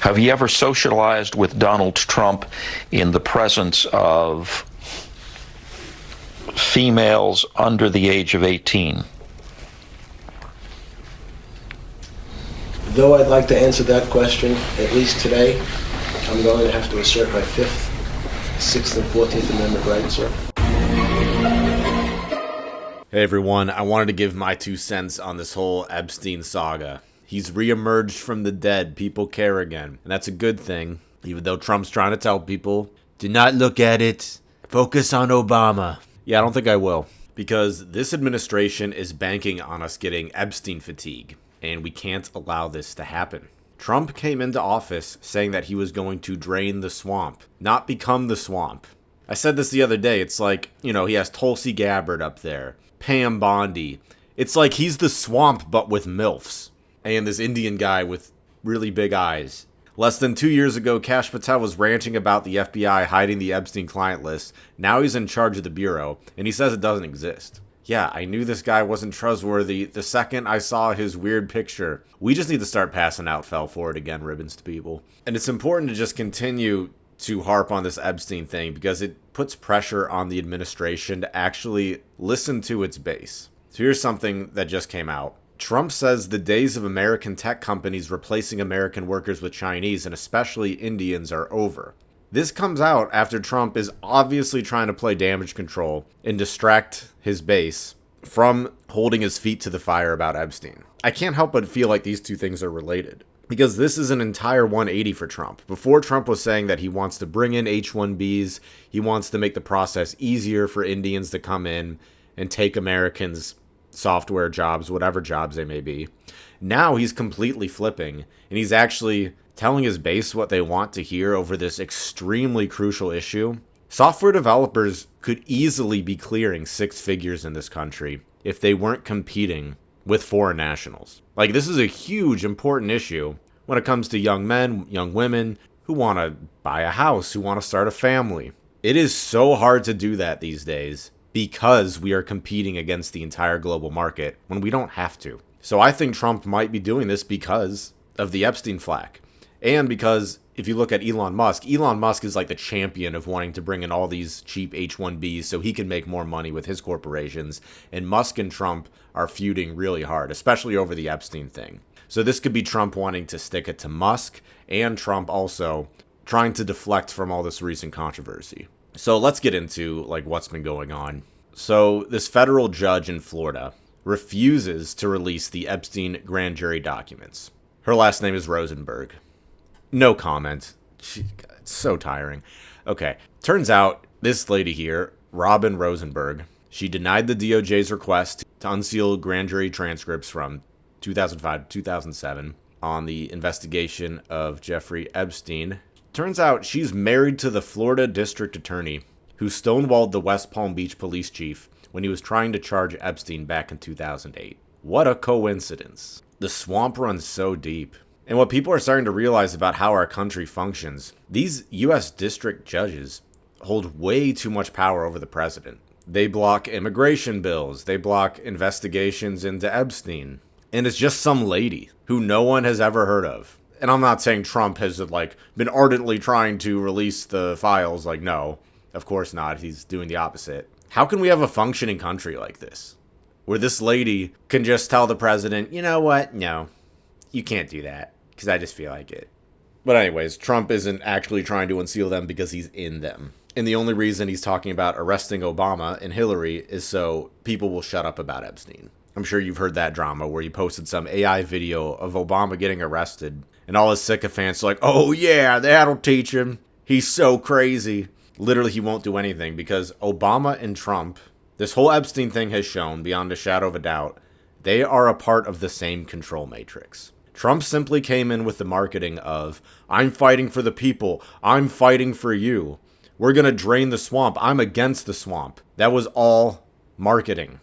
Have you ever socialized with Donald Trump in the presence of females under the age of 18? Though I'd like to answer that question, at least today, I'm going to have to assert my 5th, 6th, and 14th Amendment rights, sir. Hey everyone, I wanted to give my 2 cents on this whole Epstein saga. He's reemerged from the dead. People care again. And that's a good thing, even though Trump's trying to tell people, do not look at it. Focus on Obama. Yeah, I don't think I will. Because this administration is banking on us getting Epstein fatigue. And we can't allow this to happen. Trump came into office saying that he was going to drain the swamp, not become the swamp. I said this the other day. It's like, he has Tulsi Gabbard up there, Pam Bondi. It's like he's the swamp, but with MILFs. And this Indian guy with really big eyes. Less than 2 years ago, Kash Patel was ranting about the FBI hiding the Epstein client list. Now he's in charge of the Bureau, and he says it doesn't exist. Yeah, I knew this guy wasn't trustworthy the second I saw his weird picture. We just need to start passing out fell for it again ribbons to people. And it's important to just continue to harp on this Epstein thing because it puts pressure on the administration to actually listen to its base. So here's something that just came out. Trump says the days of American tech companies replacing American workers with Chinese and especially Indians are over. This comes out after Trump is obviously trying to play damage control and distract his base from holding his feet to the fire about Epstein. I can't help but feel like these two things are related. Because this is an entire 180 for Trump. Before, Trump was saying that he wants to bring in H-1Bs, he wants to make the process easier for Indians to come in and take Americans' software jobs, whatever jobs they may be. Now he's completely flipping, and he's actually telling his base what they want to hear over this extremely crucial issue. Software developers could easily be clearing 6 figures in this country if they weren't competing with foreign nationals. Like, this is a huge, important issue when it comes to young men, young women who want to buy a house, who want to start a family. It is so hard to do that these days because we are competing against the entire global market when we don't have to. So I think Trump might be doing this because of the Epstein flack. And because if you look at Elon Musk is like the champion of wanting to bring in all these cheap H-1Bs so he can make more money with his corporations. And Musk and Trump are feuding really hard, especially over the Epstein thing. So this could be Trump wanting to stick it to Musk and Trump also trying to deflect from all this recent controversy. So let's get into what's been going on. So this federal judge in Florida refuses to release the Epstein grand jury documents. Her last name is Rosenberg. No comment. It's so tiring. Okay. Turns out this lady here, Robin Rosenberg, she denied the DOJ's request to unseal grand jury transcripts from 2005 to 2007 on the investigation of Jeffrey Epstein. Turns out she's married to the Florida district attorney who stonewalled the West Palm Beach police chief when he was trying to charge Epstein back in 2008. What a coincidence. The swamp runs so deep. And what people are starting to realize about how our country functions, these U.S. district judges hold way too much power over the president. They block immigration bills. They block investigations into Epstein. And it's just some lady who no one has ever heard of. And I'm not saying Trump has been ardently trying to release the files. No, of course not. He's doing the opposite. How can we have a functioning country like this? Where this lady can just tell the president, you know what? No, you can't do that. Because I just feel like it. But anyways, Trump isn't actually trying to unseal them because he's in them. And the only reason he's talking about arresting Obama and Hillary is so people will shut up about Epstein. I'm sure you've heard that drama where he posted some AI video of Obama getting arrested. And all his sycophants are like, oh yeah, that'll teach him. He's so crazy. Literally, he won't do anything because Obama and Trump, this whole Epstein thing has shown beyond a shadow of a doubt, they are a part of the same control matrix. Trump simply came in with the marketing of, I'm fighting for the people. I'm fighting for you. We're going to drain the swamp. I'm against the swamp. That was all marketing.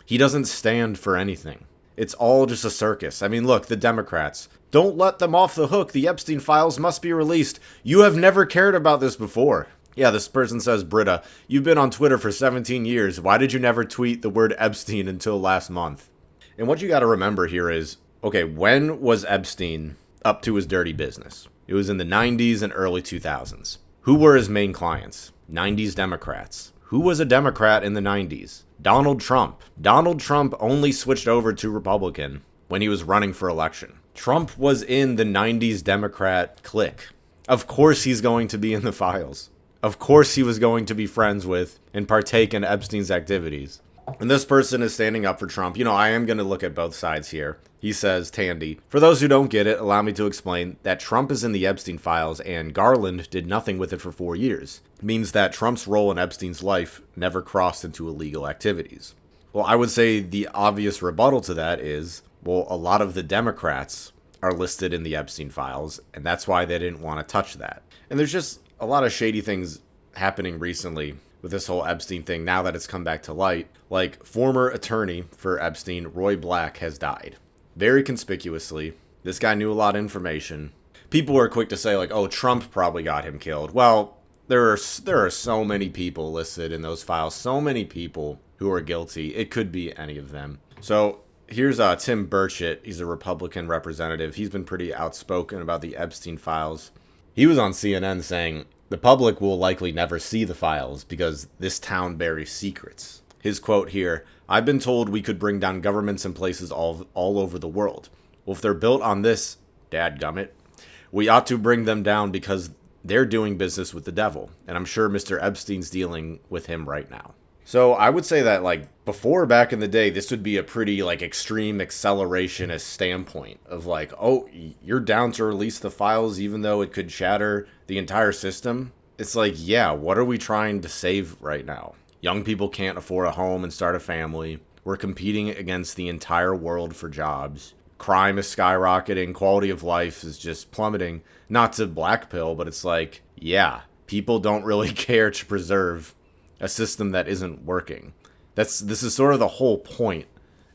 He doesn't stand for anything. It's all just a circus. I mean, look, the Democrats. Don't let them off the hook. The Epstein files must be released. You have never cared about this before. Yeah, this person says, Britta, you've been on Twitter for 17 years. Why did you never tweet the word Epstein until last month? And what you got to remember here is, okay, when was Epstein up to his dirty business? It was in the 90s and early 2000s. Who were his main clients? 90s Democrats. Who was a Democrat in the 90s? Donald Trump. Donald Trump only switched over to Republican when he was running for election. Trump was in the 90s Democrat clique. Of course he's going to be in the files. Of course he was going to be friends with and partake in Epstein's activities. And this person is standing up for Trump. I am going to look at both sides here. He says, Tandy, for those who don't get it, allow me to explain that Trump is in the Epstein files and Garland did nothing with it for 4 years. It means that Trump's role in Epstein's life never crossed into illegal activities. Well, I would say the obvious rebuttal to that is, well, a lot of the Democrats are listed in the Epstein files, and that's why they didn't want to touch that. And there's just a lot of shady things happening recently with this whole Epstein thing now that it's come back to light. Like, former attorney for Epstein, Roy Black, has died. Very conspicuously. This guy knew a lot of information. People are quick to say, like, oh, Trump probably got him killed. Well, there are so many people listed in those files, so many people who are guilty. It could be any of them. So here's Tim Burchett. He's a Republican representative. He's been pretty outspoken about the Epstein files. He was on CNN saying, the public will likely never see the files because this town buries secrets. His quote here, I've been told we could bring down governments in places all over the world. Well, if they're built on this, dadgummit, we ought to bring them down because they're doing business with the devil. And I'm sure Mr. Epstein's dealing with him right now. So I would say that, like, before, back in the day, this would be a pretty, like, extreme accelerationist standpoint of, like, oh, you're down to release the files even though it could shatter the entire system. It's like, yeah, what are we trying to save right now? Young people can't afford a home and start a family. We're competing against the entire world for jobs. Crime is skyrocketing. Quality of life is just plummeting. Not to blackpill, but it's like, yeah, people don't really care to preserve a system that isn't working. This is sort of the whole point,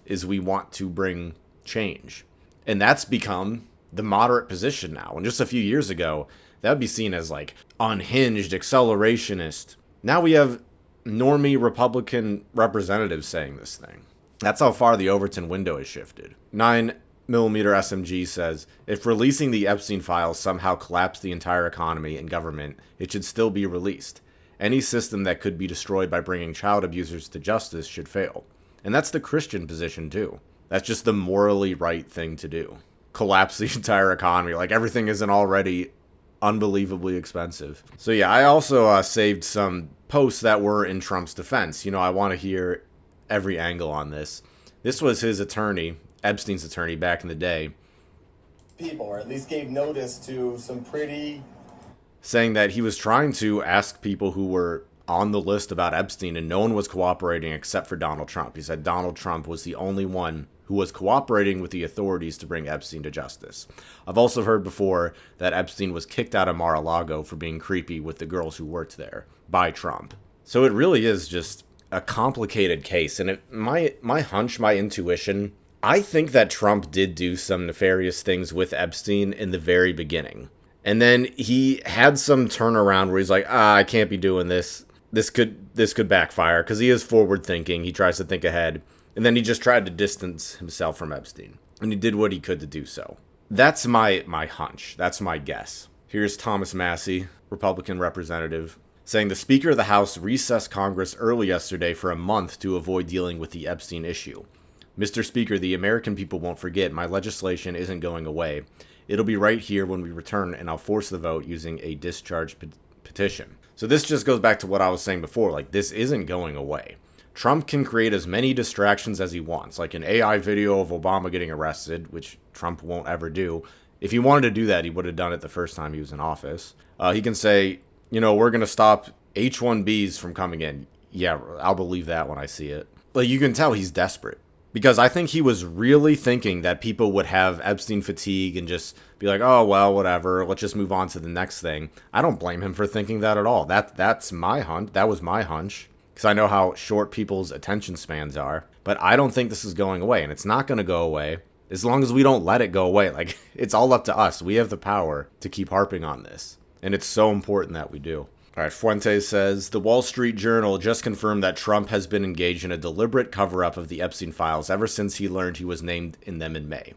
is we want to bring change. And that's become the moderate position now. And just a few years ago, that would be seen as like unhinged, accelerationist. Now we have normie Republican representatives saying this thing. That's how far the Overton window has shifted. 9mm SMG says, if releasing the Epstein files somehow collapsed the entire economy and government, it should still be released. Any system that could be destroyed by bringing child abusers to justice should fail. And that's the Christian position too. That's just the morally right thing to do. Collapse the entire economy. Like, everything isn't already unbelievably expensive. So yeah, I also saved some posts that were in Trump's defense. I want to hear every angle on this. This was his attorney, Epstein's attorney back in the day. People, or at least gave notice to some pretty... saying that he was trying to ask people who were on the list about Epstein and no one was cooperating except for Donald Trump. He said Donald Trump was the only one who was cooperating with the authorities to bring Epstein to justice. I've also heard before that Epstein was kicked out of Mar-a-Lago for being creepy with the girls who worked there by Trump. So it really is just a complicated case. And my hunch, my intuition, I think that Trump did do some nefarious things with Epstein in the very beginning. And then he had some turnaround where he's like, I can't be doing this. This could backfire, because he is forward thinking. He tries to think ahead. And then he just tried to distance himself from Epstein. And he did what he could to do so. That's my hunch. That's my guess. Here's Thomas Massey, Republican representative, saying the Speaker of the House recessed Congress early yesterday for a month to avoid dealing with the Epstein issue. Mr. Speaker, the American people won't forget my legislation isn't going away. It'll be right here when we return, and I'll force the vote using a discharge petition. So this just goes back to what I was saying before. Like, this isn't going away. Trump can create as many distractions as he wants, like an AI video of Obama getting arrested, which Trump won't ever do. If he wanted to do that, he would have done it the first time he was in office. He can say, we're going to stop H-1Bs from coming in. Yeah, I'll believe that when I see it. Like, you can tell he's desperate. Because I think he was really thinking that people would have Epstein fatigue and just be like, oh, well, whatever, let's just move on to the next thing. I don't blame him for thinking that at all. That's my hunch. That was my hunch. Because I know how short people's attention spans are. But I don't think this is going away. And it's not going to go away as long as we don't let it go away. Like, it's all up to us. We have the power to keep harping on this. And it's so important that we do. All right, Fuentes says, the Wall Street Journal just confirmed that Trump has been engaged in a deliberate cover-up of the Epstein files ever since he learned he was named in them in May.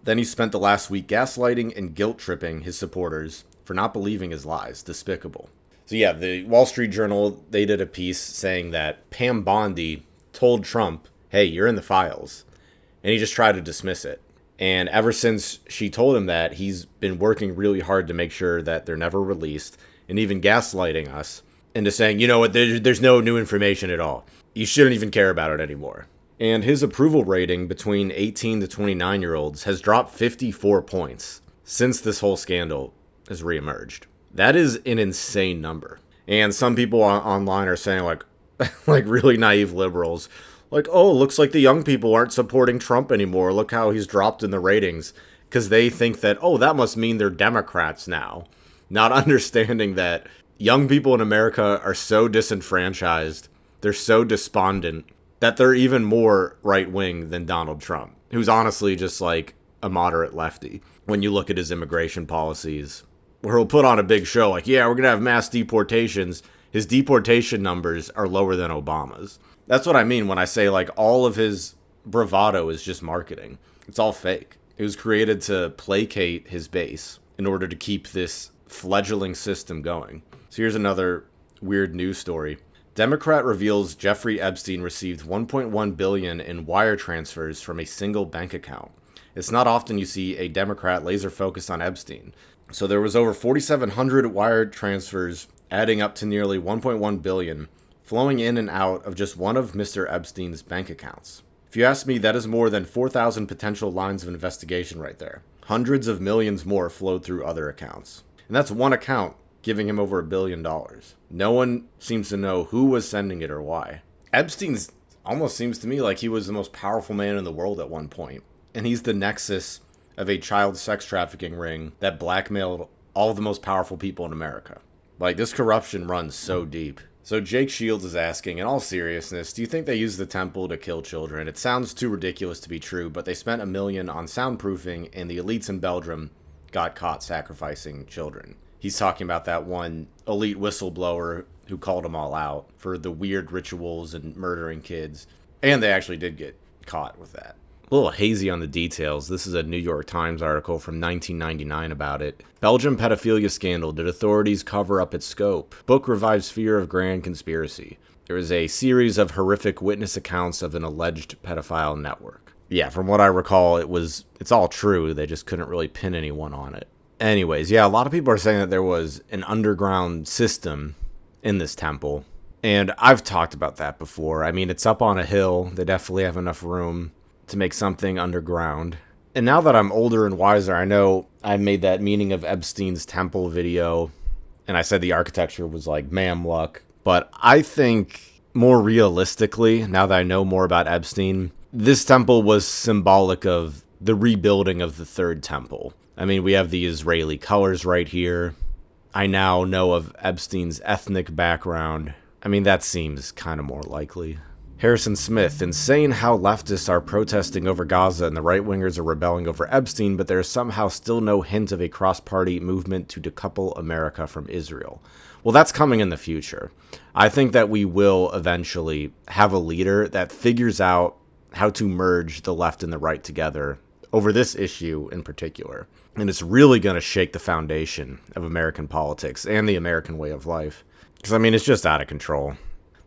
Then he spent the last week gaslighting and guilt-tripping his supporters for not believing his lies. Despicable. So yeah, the Wall Street Journal, they did a piece saying that Pam Bondi told Trump, hey, you're in the files. And he just tried to dismiss it. And ever since she told him that, he's been working really hard to make sure that they're never released, and even gaslighting us into saying, you know what, there's no new information at all. You shouldn't even care about it anymore. And his approval rating between 18 to 29-year-olds has dropped 54 points since this whole scandal has reemerged. That is an insane number. And some people online are saying, like really naive liberals, like, oh, looks like the young people aren't supporting Trump anymore. Look how he's dropped in the ratings. Because they think that, oh, that must mean they're Democrats now. Not understanding that young people in America are so disenfranchised, they're so despondent, that they're even more right-wing than Donald Trump, who's honestly just like a moderate lefty. When you look at his immigration policies, where he'll put on a big show like, yeah, we're going to have mass deportations. His deportation numbers are lower than Obama's. That's what I mean when I say, like, all of his bravado is just marketing. It's all fake. It was created to placate his base in order to keep this fledgling system going. So here's another weird news story. Democrat reveals Jeffrey Epstein received $1.1 billion in wire transfers from a single bank account. It's not often you see a Democrat laser focused on Epstein. So there was over 4,700 wire transfers, adding up to nearly $1.1 billion, flowing in and out of just one of Mr. Epstein's bank accounts. If you ask me, that is more than 4,000 potential lines of investigation right there. Hundreds of millions more flowed through other accounts. And that's one account giving him over $1 billion. No one seems to know who was sending it or why. Epstein's almost seems to me like he was the most powerful man in the world at one point. And he's the nexus of a child sex trafficking ring that blackmailed all of the most powerful people in America. Like, this corruption runs so deep. So Jake Shields is asking, in all seriousness, do you think they used the temple to kill children? It sounds too ridiculous to be true, but they spent $1 million on soundproofing, and the elites in Belgium got caught sacrificing children. He's talking about that one elite whistleblower who called them all out for the weird rituals and murdering kids. And they actually did get caught with that. A little hazy on the details. This is a New York Times article from 1999 about it. Belgium pedophilia scandal. Did authorities cover up its scope? Book revives fear of grand conspiracy. There is a series of horrific witness accounts of an alleged pedophile network. Yeah, from what I recall, it's all true. They just couldn't really pin anyone on it. Anyways, yeah, a lot of people are saying that there was an underground system in this temple. And I've talked about that before. I mean, it's up on a hill. They definitely have enough room to make something underground. And now that I'm older and wiser, I know I made that Meaning of Epstein's Temple video, and I said the architecture was like ma'am luck. But I think more realistically, now that I know more about Epstein, this temple was symbolic of the rebuilding of the third temple. I mean, we have the Israeli colors right here. I now know of Epstein's ethnic background. I mean, that seems kind of more likely. Harrison Smith, insane how leftists are protesting over Gaza and the right-wingers are rebelling over Epstein, but there is somehow still no hint of a cross-party movement to decouple America from Israel. Well, that's coming in the future. I think that we will eventually have a leader that figures out how to merge the left and the right together over this issue in particular. And it's really going to shake the foundation of American politics and the American way of life. Because, I mean, it's just out of control.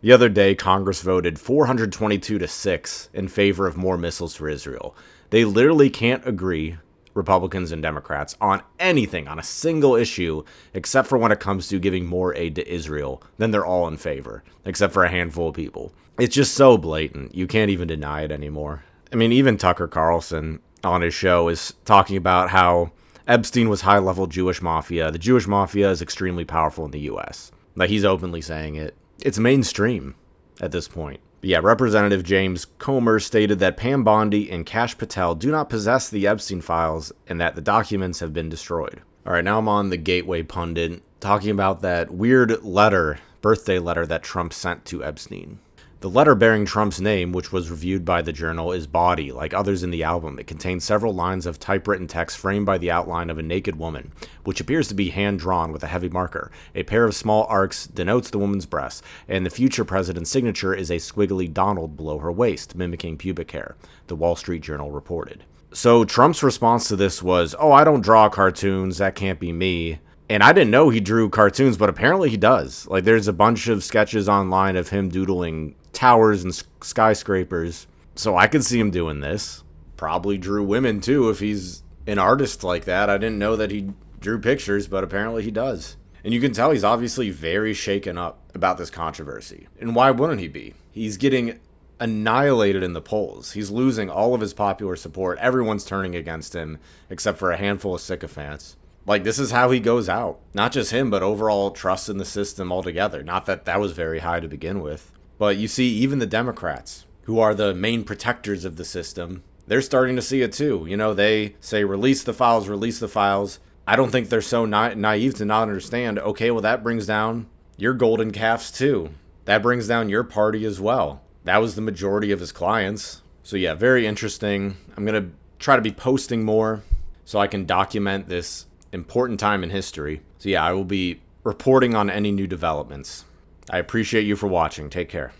The other day, Congress voted 422-6 in favor of more missiles for Israel. They literally can't agree, Republicans and Democrats, on anything, on a single issue, except for when it comes to giving more aid to Israel. Then they're all in favor, except for a handful of people. It's just so blatant. You can't even deny it anymore. I mean, even Tucker Carlson on his show is talking about how Epstein was high-level Jewish mafia. The Jewish mafia is extremely powerful in the U.S. Like, he's openly saying it. It's mainstream at this point. But yeah, Representative James Comer stated that Pam Bondi and Kash Patel do not possess the Epstein files and that the documents have been destroyed. All right, now I'm on the Gateway Pundit talking about that weird letter, birthday letter that Trump sent to Epstein. The letter bearing Trump's name, which was reviewed by the Journal, is bawdy, like others in the album. It contains several lines of typewritten text framed by the outline of a naked woman, which appears to be hand-drawn with a heavy marker. A pair of small arcs denotes the woman's breasts, and the future president's signature is a squiggly Donald below her waist, mimicking pubic hair, the Wall Street Journal reported. So Trump's response to this was, oh, I don't draw cartoons. That can't be me. And I didn't know he drew cartoons, but apparently he does. Like, there's a bunch of sketches online of him doodling towers and skyscrapers. So I could see him doing this. Probably drew women, too, if he's an artist like that. I didn't know that he drew pictures, but apparently he does. And you can tell he's obviously very shaken up about this controversy. And why wouldn't he be? He's getting annihilated in the polls. He's losing all of his popular support. Everyone's turning against him, except for a handful of sycophants. Like, this is how he goes out. Not just him, but overall trust in the system altogether. Not that that was very high to begin with. But you see, even the Democrats, who are the main protectors of the system, they're starting to see it too. You know, they say, release the files, release the files. I don't think they're so naive to not understand, okay, well, that brings down your golden calves too. That brings down your party as well. That was the majority of his clients. So yeah, very interesting. I'm going to try to be posting more so I can document this important time in history. So yeah, I will be reporting on any new developments. I appreciate you for watching. Take care.